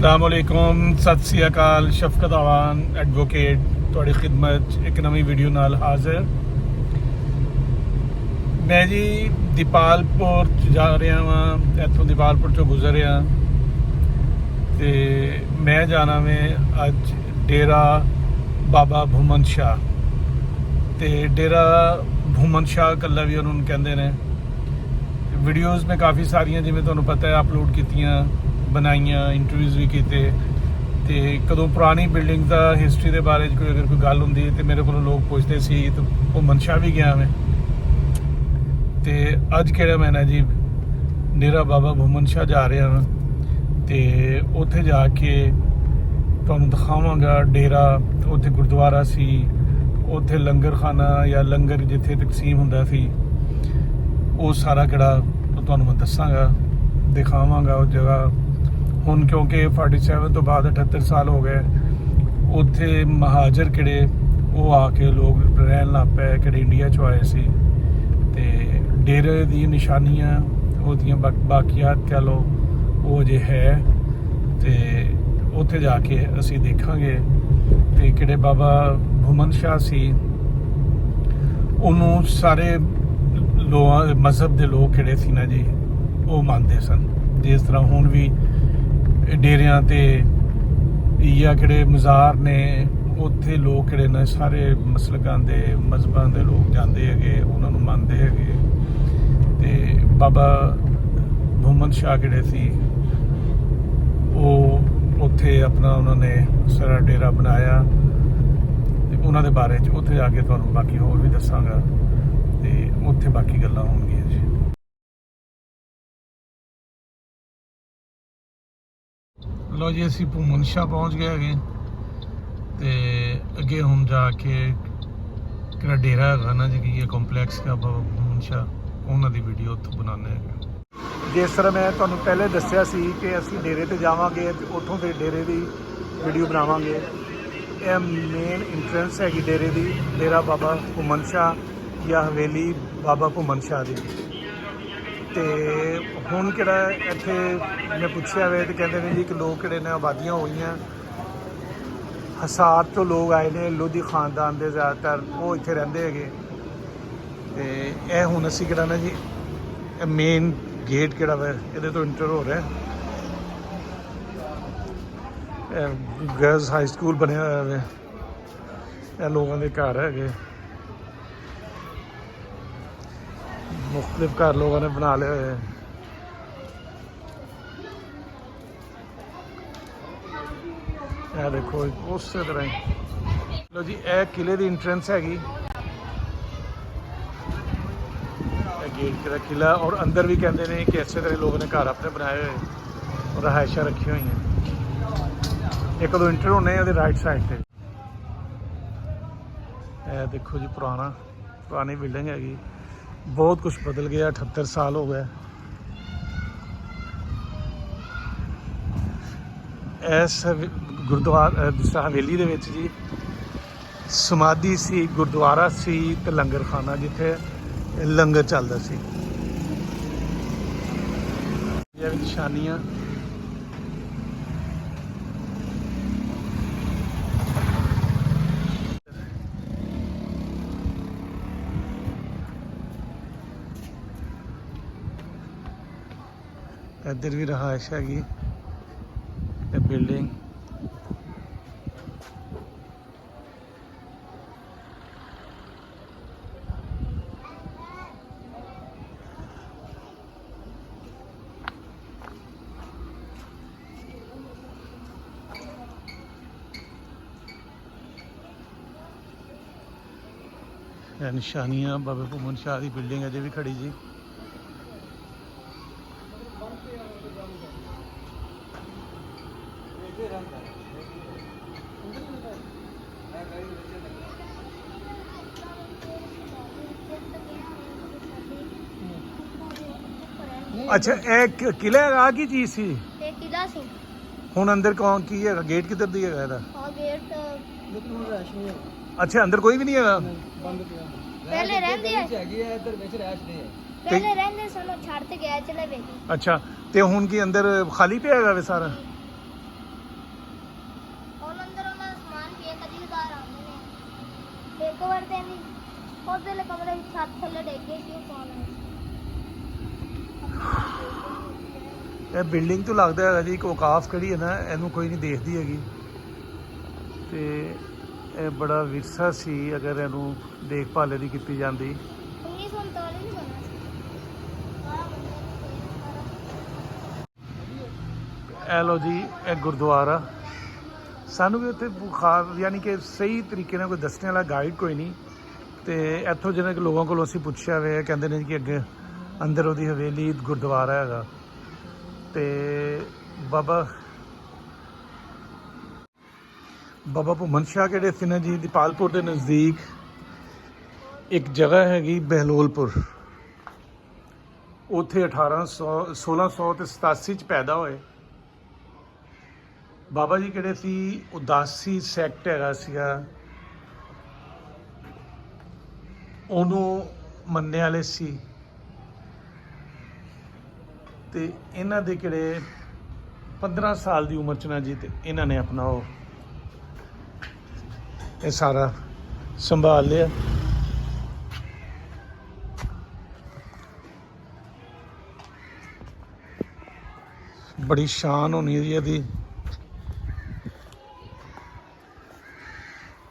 अस्सलाम वालेकुम, सत श्री अकाल। शफकत आवान एडवोकेट ਤੁਹਾਡੀ खिदमत एक नवी वीडियो नाल हाजिर। मैं जी दीपालपुर जा रहा हाँ, इतों दीपालपुर चो गुजर रहा तो मैं जाना में अज डेरा बाबा भूमन शाह। तो डेरा भूमन शाह कला भी उन्होंने कहते हैं। वीडियोज़ में काफ़ी सारिया जिमें तुहानूं पता है अपलोड कीतियां बनाइया, इंटरव्यूज़ भी किए। तो कदों पुरानी बिल्डिंग का हिस्टरी के बारे कोई अगर कोई गल होंदी तो मेरे को लोग पुछते सी। तो भूमन शाह भी गया मैं तो अज कि मैं जी डेरा बाबा भूमन शाह जा रहा हाँ। तो उत्थे जाके तुहानूं दिखावांगा डेरा। उत्थे गुरुद्वारा सी, उत्थे लंगर खाना या लंगर जिथे तकसीम हुंदा सी वो सारा किड़ा तुहानूं मैं दसांगा, दिखावांगा उस जगह। हुण क्योंकि 47 तो बाद 78 साल हो गए, उत्थे महाजर किड़े वो आके लोग रहन लग पे किड़े इंडिया चो आए सी। ते डेरे दी निशानियां ओहदियां बाकियात कह लो वो अजे है। ते उत्थे जाके असी देखांगे ते किड़े बाबा भूमन शाह सी उन्होंने सारे लोग मजहब के लोग किड़े सी ना जी वो मानते सन। जिस तरह हुण भी डेरियां ते या किड़े मज़ार ने उत्थे लोग किड़े ने सारे मसलकां दे मजहबां दे लोग जाते है, उन्होंने मानते है। ते बाबा भूमन शाह किड़े सी वो उत्थे अपना उन्होंने सारा डेरा बनाया। उन्होंने बारे उत्थे जाके तुहानूं बाकी होर भी दसांगा ते उत्थे बाकी गल्लां होणगीਆਂ जी। लो जी असी भूमन शाह पहुँच गए है तो अगे हम जाके कि डेरा है ना जी ये कॉम्पलैक्स का बाबा भूमन शाह उन्होंने वीडियो उत्थों बनाने है। जिस तरह मैं तुहानूं पहले दस्सिया सी कि असी डेरे ते जावांगे उत्थों के डेरे की वीडियो बनावांगे। यह मेन इंट्रेंस हैगी डेरे की, डेरा बाबा भूमन शाह या हवेली बाबा भूमन शाह की। तो हुण किहड़ा इत्थे मैं पुछया वे तो कहते हैं जी कि लोग किहड़े ने आबादियां होईयां हसार तो लोग आए ने, लोधी खानदान के ज़्यादातर वो इत्थे रहिंदे हैगे। तो यह हुण असीं किहड़ा ना जी मेन गेट किहड़ा वा इहदे तो इंटर हो रहा है। गर्ल्स हाई स्कूल बनया होया वे, यह लोगों के घर है, मुख्तलिफ घर लोगों ने बना ले हुए। यह देखो उस तरह ही लो जी यह किले की इंट्रेंस हैगी, गेट का किला। और अंदर भी कहते हैं कि इस तरह लोगों ने घर अपने बनाए हुए और रहायशा रखी हुई हैं। एक दो इंटर होने राइट साइड पे यह देखो जी पुरानी बिल्डिंग हैगी। बहुत कुछ बदल गया, 78 साल हो गए। इस गुरुद्वारा जिस हवेली दे विच जी समाधि सी, गुरुद्वारा सी ते लंगर खाना जिथे लंगर चलता सी। ये निशानियां इधर भी रहायश हैगी बिल्डिंग। निशानियां बाबा भूमन शाह की बिल्डिंग अजे भी खड़ी जी। अच्छा एक किला आ की चीज सी किला सी हुण अंदर कौन की है? गेट किधर दी है ਇਹਦਾ? अच्छा अंदर कोई भी नहीं है? पहले रहंदे है इधर ਵਿੱਚ ਰਹਿਸ਼ ਨਹੀਂ ਹੈ। ਪਹਿਲੇ ਰਹਿੰਦੇ ਸਨ, ਛੱਡ ਤੇ ਗਿਆ ਚਲੇ ਗਏ। अच्छा ਤੇ ਹੁਣ ਕੀ ਅੰਦਰ ਖਾਲੀ ਪਿਆ ਹੈਗਾ ਵੇ ਸਾਰਾ? ਇੱਕ ਵਾਰ ਤੇ ਵੀ ਉਹਦੇ ਕਮਰੇ ਵਿੱਚ ਛੱਤ ਥੱਲੇ ਡਿੱਗ ਗਈ ਸੀ ਉਹ ਪਾਉਣਾ ਇਹ ਬਿਲਡਿੰਗ ਤੋਂ ਲੱਗਦਾ ਹੈਗਾ ਜੀ ਇੱਕ ਔਕਾਫ ਖੜੀ ਹੈ ਨਾ, ਇਹਨੂੰ ਕੋਈ ਨਹੀਂ ਦੇਖਦੀ ਹੈਗੀ। ਤੇ ਇਹ ਬੜਾ ਵਿਰਸਾ ਸੀ, ਅਗਰ ਇਹਨੂੰ ਦੇਖਭਾਲ ਦੀ ਕੀਤੀ ਜਾਂਦੀ। 1939 ਨਹੀਂ ਬਣਾ ਸੀ। ਇਹ ਲਓ ਜੀ, ਇਹ ਗੁਰਦੁਆਰਾ। ਸਾਨੂੰ ਵੀ ਉੱਥੇ ਬੁਖਾਰ ਯਾਨੀ ਕਿ ਸਹੀ ਤਰੀਕੇ ਨਾਲ ਕੋਈ ਦੱਸਣ ਵਾਲਾ ਗਾਈਡ ਕੋਈ ਨਹੀਂ। ਤੇ ਇੱਥੋਂ ਜਿਹਨਾਂ ਲੋਕਾਂ ਕੋਲੋਂ ਅਸੀਂ ਪੁੱਛਿਆ ਵੇ, ਕਹਿੰਦੇ ਨੇ ਕਿ ਅੱਗੇ ਅੰਦਰ ਉਹਦੀ ਹਵੇਲੀ ਗੁਰਦੁਆਰਾ ਹੈਗਾ। ਤੇ ਬਾਬਾ ਭੁੰਮਨ ਸ਼ਾਹ ਕਿਹੜੇ ਸੀ ਨਾ ਜੀ, ਦੀਪਾਲਪੁਰ ਦੇ ਨਜ਼ਦੀਕ ਇੱਕ ਜਗ੍ਹਾ ਹੈਗੀ ਬਹਿਲੋਲਪੁਰ। ਉੱਥੇ 1687 ਚ ਪੈਦਾ ਹੋਏ ਬਾਬਾ ਜੀ। ਕਿਹੜੇ ਸੀ, ਉਦਾਸੀ ਸੈਕਟ ਹੈਗਾ ਸੀਗਾ, ਉਹਨੂੰ ਮੰਨਣ ਵਾਲੇ ਸੀ। ਤੇ ਇਹਨਾਂ ਦੇ ਕਿਹੜੇ 15 ਸਾਲ ਦੀ ਉਮਰ ਚ ਨਾ ਜੀ, ਤੇ ਇਹਨਾਂ ਨੇ ਆਪਣਾ ਉਹ ਇਹ ਸਾਰਾ ਸੰਭਾਲ ਲਿਆ। ਬੜੀ ਸ਼ਾਨ ਹੋਣੀ ਜੀ ਇਹਦੀ,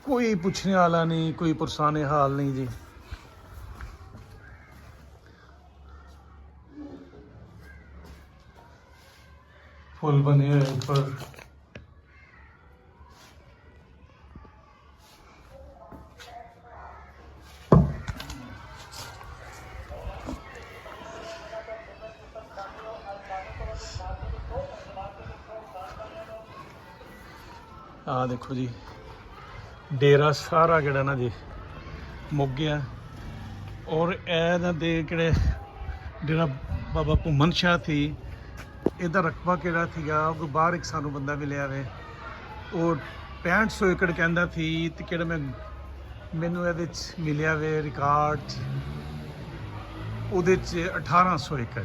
ਕੋਈ ਪੁੱਛਣੇ ਵਾਲਾ ਨਹੀਂ, ਕੋਈ ਪੁਰਸਾਨੇ ਹਾਲ ਨਹੀਂ ਜੀ। फुल बने हुए ऊपर। आ देखो जी, डेरा सारा किहड़ा ना जी मुक गया। और ਇਹਨਾਂ ਦੇ ਕਿਹੜੇ डेरा बाबा भुम्मन शाह थी, ਇਹਦਾ ਰਕਬਾ ਕਿਹੜਾ ਸੀਗਾ, ਉਹ ਬਾਹਰ ਇੱਕ ਸਾਨੂੰ ਬੰਦਾ ਮਿਲਿਆ ਵੇ, ਉਹ 6500 ਏਕੜ ਕਹਿੰਦਾ ਸੀ। ਤੇ ਕਿਹੜਾ ਮੈਨੂੰ ਇਹਦੇ 'ਚ ਮਿਲਿਆ ਵੇ ਰਿਕਾਰਡ, ਉਹਦੇ 'ਚ 1800 ਏਕੜ।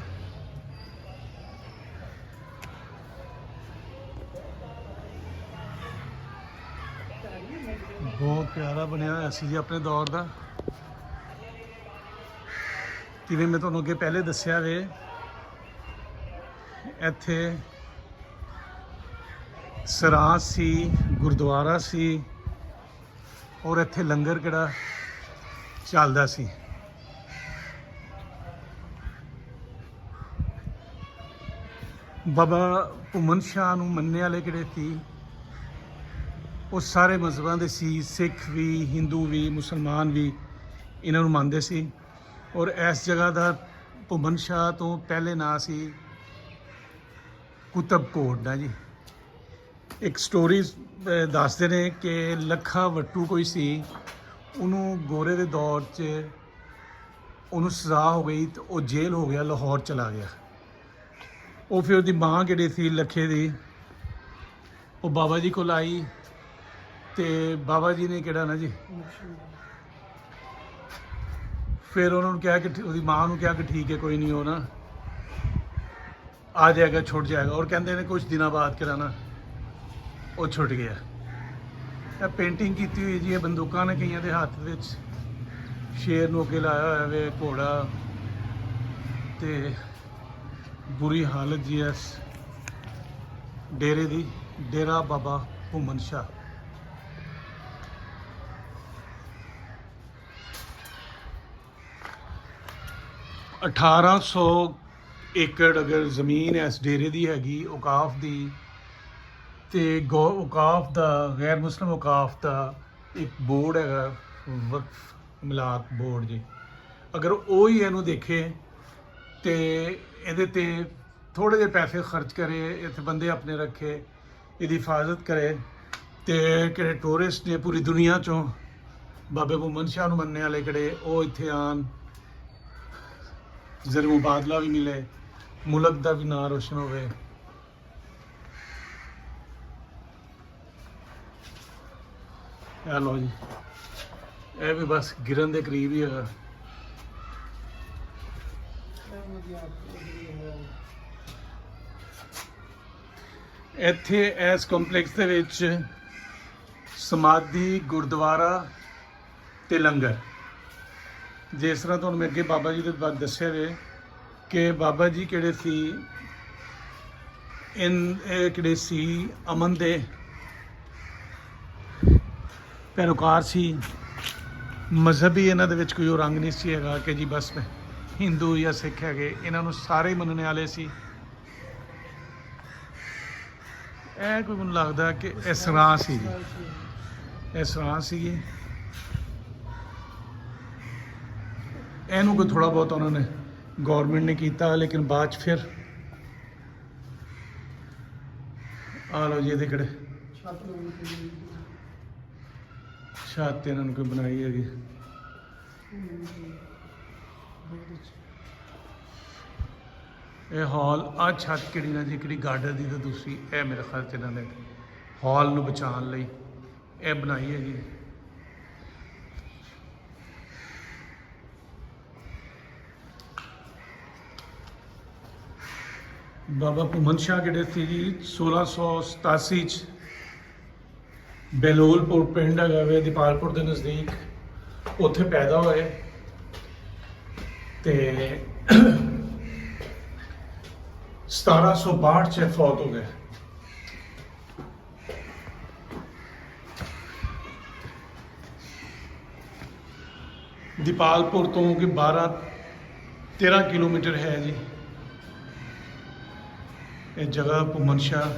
ਬਹੁਤ ਪਿਆਰਾ ਬਣਿਆ ਹੋਇਆ ਸੀ ਜੀ ਆਪਣੇ ਦੌਰ ਦਾ। ਜਿਵੇਂ ਮੈਂ ਤੁਹਾਨੂੰ ਅੱਗੇ ਪਹਿਲੇ ਦੱਸਿਆ ਵੇ, ਇੱਥੇ ਸਰਾਂ ਸੀ, ਗੁਰਦੁਆਰਾ ਸੀ, ਔਰ ਇੱਥੇ ਲੰਗਰ ਕਿਹੜਾ ਚੱਲਦਾ ਸੀ। ਬਾਬਾ ਭੁੰਮਨ ਸ਼ਾਹ ਨੂੰ ਮੰਨਣ ਵਾਲੇ ਕਿਹੜੇ ਸੀ, ਉਹ ਸਾਰੇ ਮਜ਼ਹਬਾਂ ਦੇ ਸੀ, ਸਿੱਖ ਵੀ, ਹਿੰਦੂ ਵੀ, ਮੁਸਲਮਾਨ ਵੀ ਇਹਨਾਂ ਨੂੰ ਮੰਨਦੇ ਸੀ। ਔਰ ਇਸ ਜਗ੍ਹਾ ਦਾ ਭੁੰਮਨ ਸ਼ਾਹ ਤੋਂ ਪਹਿਲੇ ਨਾਂ ਸੀ ਕੁਤਬਕੋਟ ਦਾ ਜੀ। ਇੱਕ ਸਟੋਰੀ ਦੱਸਦੇ ਨੇ ਕਿ ਲੱਖਾ ਵੱਟੂ ਕੋਈ ਸੀ, ਉਹਨੂੰ ਗੋਰੇ ਦੇ ਦੌਰ 'ਚ ਉਹਨੂੰ ਸਜ਼ਾ ਹੋ ਗਈ ਤੇ ਉਹ ਜੇਲ੍ਹ ਹੋ ਗਿਆ, ਲਾਹੌਰ ਚਲਾ ਗਿਆ। ਉਹ ਫਿਰ ਉਹਦੀ ਮਾਂ ਕਿਹੜੀ ਸੀ ਲੱਖੇ ਦੀ, ਉਹ ਬਾਬਾ ਜੀ ਕੋਲ ਆਈ ਤੇ ਬਾਬਾ ਜੀ ਨੇ ਕਿਹੜਾ ਨਾ ਜੀ ਫਿਰ ਉਹਨਾਂ ਨੂੰ ਕਿਹਾ ਕਿ ਉਹਦੀ ਮਾਂ ਨੂੰ ਕਿਹਾ ਕਿ ਠੀਕ ਹੈ ਕੋਈ ਨਹੀਂ, ਉਹ ਨਾ ਆ ਜਾਏਗਾ, ਛੁੱਟ ਜਾਏਗਾ। ਔਰ ਕਹਿੰਦੇ ਨੇ ਕੁਝ ਦਿਨਾਂ ਬਾਅਦ ਕਿਹੜਾ ਨਾ ਉਹ ਛੁੱਟ ਗਿਆ। ਇਹ ਪੇਂਟਿੰਗ ਕੀਤੀ ਹੋਈ ਜੀ, ਇਹ ਬੰਦੂਕਾਂ ਨੇ ਕਈਆਂ ਦੇ ਹੱਥ ਵਿੱਚ, ਸ਼ੇਰ ਨੂੰ ਅੱਗੇ ਲਾਇਆ ਹੋਇਆ ਵੇ, ਘੋੜਾ, ਤੇ ਬੁਰੀ ਹਾਲਤ ਜੀ ਇਸ ਡੇਰੇ ਦੀ, ਡੇਰਾ ਬਾਬਾ ਭੁੰਮਨ ਸ਼ਾਹ। $1800 ਏਕੜ ਅਗਰ ਜ਼ਮੀਨ ਇਸ ਡੇਰੇ ਦੀ ਹੈਗੀ ਔਕਾਫ ਦੀ, ਤੇ ਔਕਾਫ ਦਾ, ਗੈਰ ਮੁਸਲਿਮ ਔਕਾਫ ਦਾ ਇੱਕ ਬੋਰਡ ਹੈਗਾ, ਵਕਫ ਮਿਲਾਤ ਬੋਰਡ ਜੀ। ਅਗਰ ਉਹ ਹੀ ਇਹਨੂੰ ਦੇਖੇ ਤੇ ਇਹਦੇ ਤੇ ਥੋੜ੍ਹੇ ਜਿਹੇ ਪੈਸੇ ਖਰਚ ਕਰੇ, ਇੱਥੇ ਬੰਦੇ ਆਪਣੇ ਰੱਖੇ, ਇਹਦੀ ਹਿਫਾਜ਼ਤ ਕਰੇ, ਤੇ ਕਿਹੜੇ ਟੂਰਿਸਟ ਨੇ ਪੂਰੀ ਦੁਨੀਆ 'ਚੋਂ ਬਾਬੇ ਭੁੰਮਨ ਸ਼ਾਹ ਨੂੰ ਮੰਨਣ ਵਾਲੇ ਕਿਹੜੇ, ਉਹ ਇੱਥੇ ਆਉਣ, ਜ਼ਰ ਮੁਬਾਦਲਾ ਵੀ ਮਿਲੇ, ਮੁਲਕ ਦਾ ਵੀ ਨਾਂ ਰੋਸ਼ਨ ਹੋਵੇ। ਇਹ ਲਓ ਜੀ, ਇਹ ਵੀ ਬਸ ਗਿਰਨ ਦੇ ਕਰੀਬ ਹੀ ਹੈਗਾ। ਇੱਥੇ ਇਸ ਕੰਪਲੈਕਸ ਦੇ ਵਿੱਚ ਸਮਾਧੀ, ਗੁਰਦੁਆਰਾ ਤੇ ਲੰਗਰ। ਜਿਸ ਤਰ੍ਹਾਂ ਤੁਹਾਨੂੰ ਮੈਂ ਅੱਗੇ ਬਾਬਾ ਜੀ ਦੇ ਬਾਰੇ ਦੱਸਿਆ ਵੇ ਕਿ ਬਾਬਾ ਜੀ ਕਿਹੜੇ ਸੀ, ਇਹ ਕਿਹੜੇ ਸੀ ਅਮਨ ਦੇ ਪੈਰੋਕਾਰ ਸੀ। ਮਜ਼ਹਬੀ ਇਹਨਾਂ ਦੇ ਵਿੱਚ ਕੋਈ ਉਹ ਰੰਗ ਨਹੀਂ ਸੀ ਹੈਗਾ ਕਿ ਜੀ ਬਸ ਹਿੰਦੂ ਜਾਂ ਸਿੱਖ ਹੈਗੇ, ਇਹਨਾਂ ਨੂੰ ਸਾਰੇ ਮੰਨਣ ਵਾਲੇ ਸੀ। ਇਹ ਕੋਈ ਮੈਨੂੰ ਲੱਗਦਾ ਕਿ ਇਸਰਾਂ ਸੀ ਜੀ, ਇਸਰਾਂ ਸੀਗੀ। ਇਹਨੂੰ ਕੋਈ ਥੋੜਾ ਬਹੁਤ ਉਹਨਾਂ ਨੇ ਗੌਰਮੈਂਟ ਨੇ ਕੀਤਾ, ਲੇਕਿਨ ਬਾਅਦ 'ਚ ਫਿਰ ਆ ਲਓ ਜੀ ਇਹਦੇ ਕਿਹੜੇ ਛੱਤ ਇਹਨਾਂ ਨੂੰ ਕੋਈ ਬਣਾਈ ਹੈਗੀ। ਇਹ ਹਾਲ ਆ ਛੱਤ ਕਿਹੜੀ ਨਾ ਜੀ, ਕਿਹੜੀ ਗਾਰਡਨ ਦੀ ਤੇ ਦੂਸਰੀ ਇਹ ਮੇਰੇ ਖਿਆਲ 'ਚ ਇਹਨਾਂ ਨੇ ਹਾਲ ਨੂੰ ਬਚਾਉਣ ਲਈ ਇਹ ਬਣਾਈ ਹੈਗੀ। ਬਾਬਾ ਭੂਮਨ ਸ਼ਾਹ ਕਿਹੜੇ ਸੀ ਜੀ 1687 ਚ ਬੇਲੋਲਪੁਰ ਪਿੰਡ ਹੈਗਾ ਵੇ ਦੀਪਾਲਪੁਰ ਦੇ ਨਜ਼ਦੀਕ, ਉੱਥੇ ਪੈਦਾ ਹੋਏ ਤੇ 1762 ਚ ਫੌਤ ਹੋ ਗਏ। ਦੀਪਾਲਪੁਰ ਤੋਂ ਕਿ 12-13 ਕਿਲੋਮੀਟਰ ਹੈ ਜੀ ਇਹ ਜਗ੍ਹਾ ਭੂਮਨ ਸ਼ਾਹ।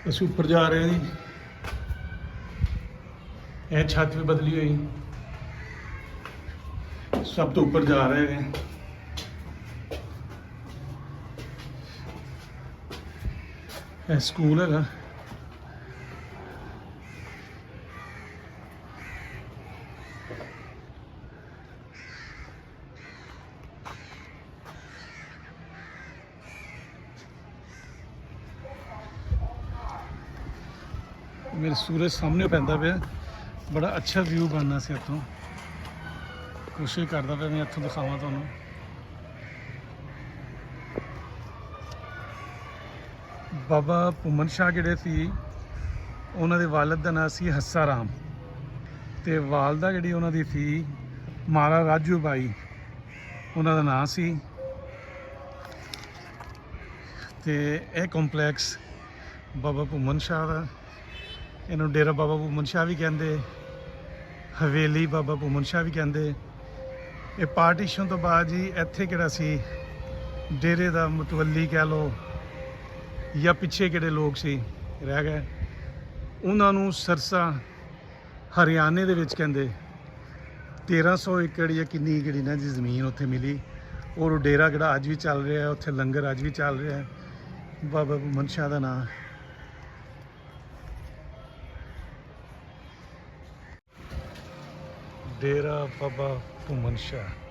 ਅਸੀਂ ਉੱਪਰ ਜਾ ਰਹੇ ਹਾਂ ਜੀ, ਇਹ ਛੱਤ ਵੀ ਬਦਲੀ ਹੋਈ, ਸਭ ਤੋਂ ਉੱਪਰ ਜਾ ਰਹੇ हैं। ਇਹ ਸਕੂਲ ਹੈਗਾ। ਮੇਰੇ ਸੂਰਜ ਸਾਹਮਣੇ ਪੈਂਦਾ ਪਿਆ, ਬੜਾ ਅੱਛਾ ਵਿਊ ਬਣਨਾ ਸੀ ਇੱਥੋਂ। ਕੋਸ਼ਿਸ਼ ਕਰਦਾ ਪਿਆ ਮੈਂ ਇੱਥੋਂ ਦਿਖਾਵਾਂ ਤੁਹਾਨੂੰ। ਬਾਬਾ ਭੂਮਨ ਸ਼ਾਹ ਜਿਹੜੇ ਸੀ ਉਹਨਾਂ ਦੇ ਵਾਲਦ ਦਾ ਨਾਂ ਸੀ ਹੱਸਾ ਰਾਮ ਤੇ ਵਾਲਦਾ ਜਿਹੜੀ ਉਹਨਾਂ ਦੀ ਸੀ ਮਾਰਾ ਰਾਜੂ ਬਾਈ, ਉਹਨਾਂ ਦਾ ਨਾਂ ਸੀ। ਤੇ ਇਹ ਕੰਪਲੈਕਸ ਬਾਬਾ ਭੂਮਨ ਸ਼ਾਹ ਦਾ, ਇਹਨੂੰ ਡੇਰਾ ਬਾਬਾ ਭੂਮਨ ਸ਼ਾਹ ਵੀ ਕਹਿੰਦੇ, ਹਵੇਲੀ ਬਾਬਾ ਭੂਮਨ ਸ਼ਾਹ ਵੀ ਕਹਿੰਦੇ। ਇਹ ਪਾਰਟੀਸ਼ਨ ਤੋਂ ਬਾਅਦ ਜੀ ਇੱਥੇ ਕਿਹੜਾ ਸੀ ਡੇਰੇ ਦਾ ਮੁਤਵੱਲੀ ਕਹਿ ਲਓ ਜਾਂ ਪਿੱਛੇ ਕਿਹੜੇ ਲੋਕ ਸੀ ਰਹਿ ਗਏ, ਉਹਨਾਂ ਨੂੰ ਸਰਸਾ ਹਰਿਆਣੇ ਦੇ ਵਿੱਚ ਕਹਿੰਦੇ 1300 ਏਕੜ ਜਾਂ ਕਿੰਨੀ ਕਿਹੜੀ ਨਾ ਜੀ ਜ਼ਮੀਨ ਉੱਥੇ ਮਿਲੀ। ਔਰ ਡੇਰਾ ਕਿਹੜਾ ਅੱਜ ਵੀ ਚੱਲ ਰਿਹਾ, ਉੱਥੇ ਲੰਗਰ ਅੱਜ ਵੀ ਚੱਲ ਰਿਹਾ, ਬਾਬਾ ਭੂਮਨ ਸ਼ਾਹ ਦਾ ਨਾਂ। ਡੇਰਾ ਬਾਬਾ ਭੂਮਨ ਸ਼ਾਹ।